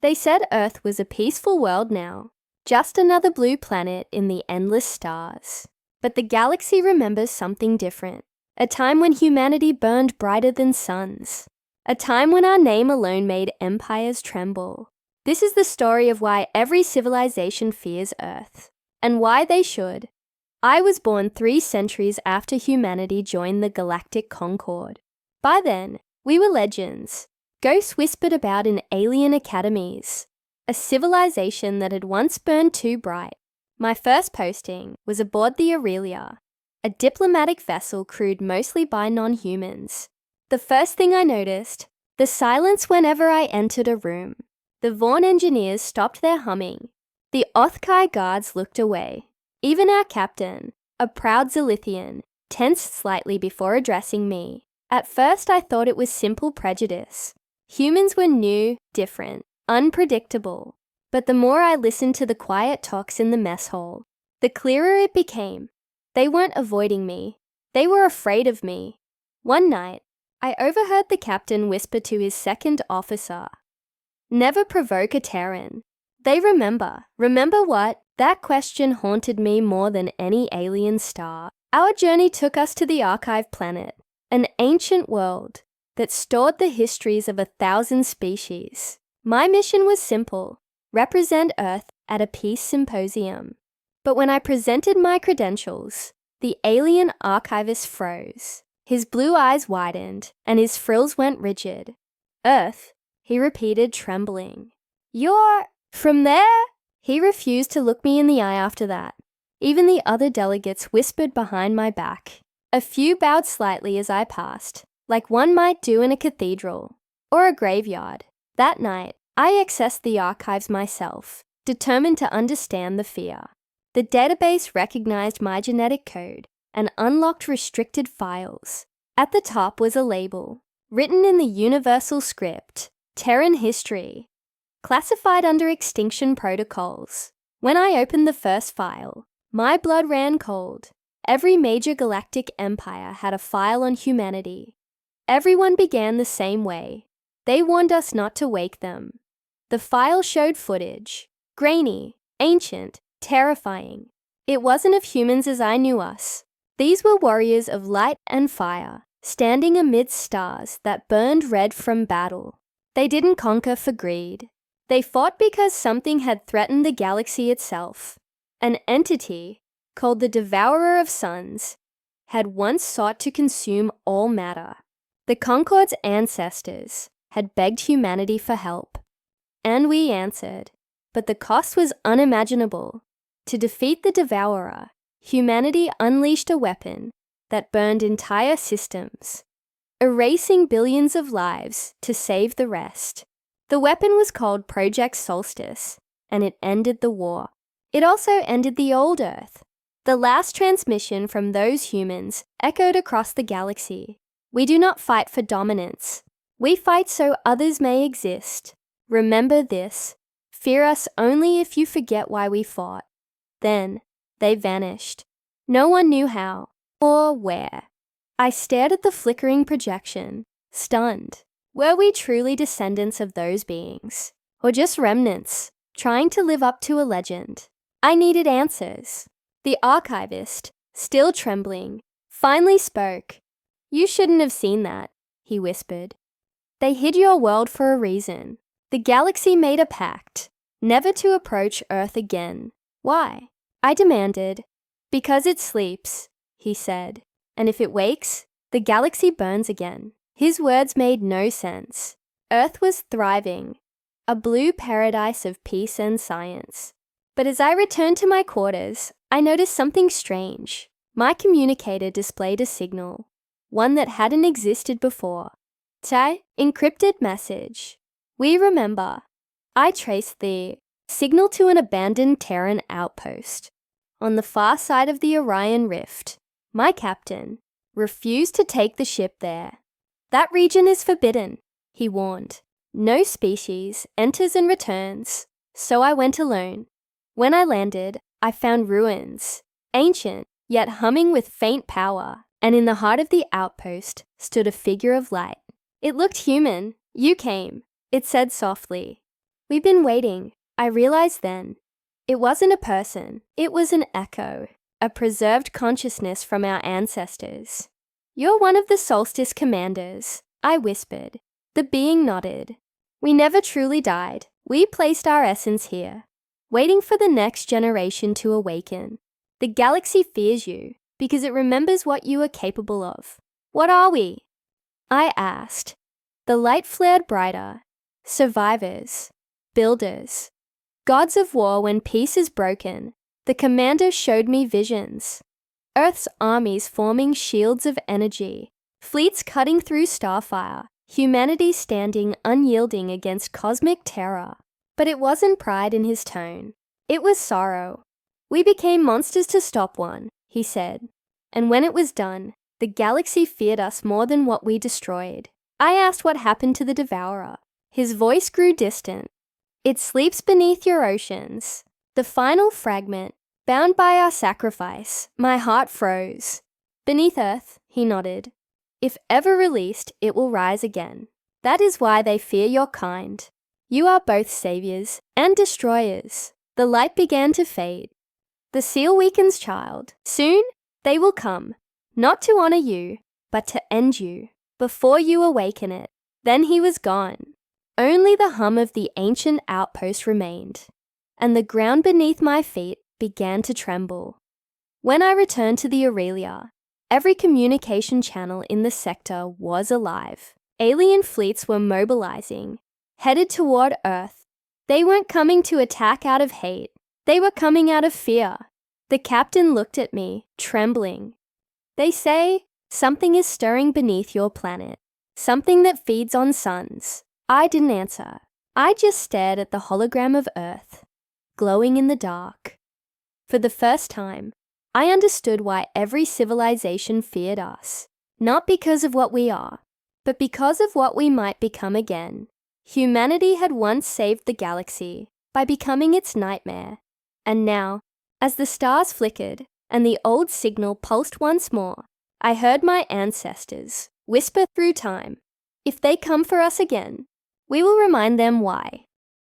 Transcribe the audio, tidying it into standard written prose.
They said Earth was a peaceful world now, just another blue planet in the endless stars. But the galaxy remembers something different. A time when humanity burned brighter than suns. A time when our name alone made empires tremble. This is the story of why every civilization fears Earth, and why they should. I was born 3 centuries after humanity joined the Galactic Concord. By then, we were legends. Ghosts whispered about in alien academies. A civilization that had once burned too bright. My first posting was aboard the Aurelia, a diplomatic vessel crewed mostly by non-humans. The first thing I noticed, the silence whenever I entered a room. The Vaughn engineers stopped their humming. The Othkai guards looked away. Even our captain, a proud Zilithian, tensed slightly before addressing me. At first I thought it was simple prejudice. Humans were new, different, unpredictable. But the more I listened to the quiet talks in the mess hall, the clearer it became. They weren't avoiding me. They were afraid of me. One night, I overheard the captain whisper to his second officer, "Never provoke a Terran." They remember. Remember what? That question haunted me more than any alien star. Our journey took us to the Archive planet, an ancient world that stored the histories of 1,000 species. My mission was simple: represent Earth at a peace symposium. But when I presented my credentials, the alien archivist froze. His blue eyes widened, and his frills went rigid. "Earth," he repeated, trembling. "You're from there?" He refused to look me in the eye after that. Even the other delegates whispered behind my back. A few bowed slightly as I passed, like one might do in a cathedral or a graveyard. That night, I accessed the archives myself, determined to understand the fear. The database recognized my genetic code and unlocked restricted files. At the top was a label, written in the universal script, Terran history, classified under extinction protocols. When I opened the first file, my blood ran cold. Every major galactic empire had a file on humanity. Everyone began the same way. They warned us not to wake them. The file showed footage, grainy, ancient, terrifying. It wasn't of humans as I knew us. These were warriors of light and fire, standing amidst stars that burned red from battle. They didn't conquer for greed. They fought because something had threatened the galaxy itself. An entity, called the Devourer of Suns, had once sought to consume all matter. The Concord's ancestors had begged humanity for help. And we answered. But the cost was unimaginable. To defeat the Devourer, humanity unleashed a weapon that burned entire systems, erasing billions of lives to save the rest. The weapon was called Project Solstice, and it ended the war. It also ended the old Earth. The last transmission from those humans echoed across the galaxy. We do not fight for dominance. We fight so others may exist. Remember this. Fear us only if you forget why we fought. Then, they vanished. No one knew how or where. I stared at the flickering projection, stunned. Were we truly descendants of those beings? Or just remnants, trying to live up to a legend? I needed answers. The archivist, still trembling, finally spoke. "You shouldn't have seen that," he whispered. "They hid your world for a reason. The galaxy made a pact, never to approach Earth again." "Why?" I demanded. "Because it sleeps," he said. "And if it wakes, the galaxy burns again." His words made no sense. Earth was thriving, a blue paradise of peace and science. But as I returned to my quarters, I noticed something strange. My communicator displayed a signal, one that hadn't existed before. "Tai, encrypted message. We remember." I traced the signal to an abandoned Terran outpost on the far side of the Orion Rift. My captain refused to take the ship there. "That region is forbidden," he warned. "No species enters and returns." So I went alone. When I landed, I found ruins, ancient, yet humming with faint power, and in the heart of the outpost stood a figure of light. It looked human. "You came," it said softly. We've been waiting, I realized then. It wasn't a person, it was an echo, a preserved consciousness from our ancestors. You're one of the Solstice commanders, I whispered. The being nodded. We never truly died. We placed our essence here, waiting for the next generation to awaken. The galaxy fears you because it remembers what you are capable of. What are we? I asked. The light flared brighter. Survivors. Builders. Gods of war when peace is broken. The commander showed me visions. Earth's armies forming shields of energy. Fleets cutting through starfire. Humanity standing unyielding against cosmic terror. But it wasn't pride in his tone. It was sorrow. We became monsters to stop one, he said. And when it was done, the galaxy feared us more than what we destroyed. I asked what happened to the devourer. His voice grew distant. It sleeps beneath your oceans. The final fragment, bound by our sacrifice, my heart froze. Beneath Earth, he nodded. If ever released, it will rise again. That is why they fear your kind. You are both saviors and destroyers. The light began to fade. The seal weakens, child. Soon, they will come, not to honor you, but to end you, before you awaken it. Then he was gone. Only the hum of the ancient outpost remained, and the ground beneath my feet began to tremble. When I returned to the Aurelia, every communication channel in the sector was alive. Alien fleets were mobilizing, headed toward Earth. They weren't coming to attack out of hate. They were coming out of fear. The captain looked at me, trembling. They say something is stirring beneath your planet, something that feeds on suns. I didn't answer. I just stared at the hologram of Earth, glowing in the dark. For the first time, I understood why every civilization feared us, not because of what we are, but because of what we might become again. Humanity had once saved the galaxy by becoming its nightmare, and now, as the stars flickered and the old signal pulsed once more, I heard my ancestors whisper through time, if they come for us again, we will remind them why.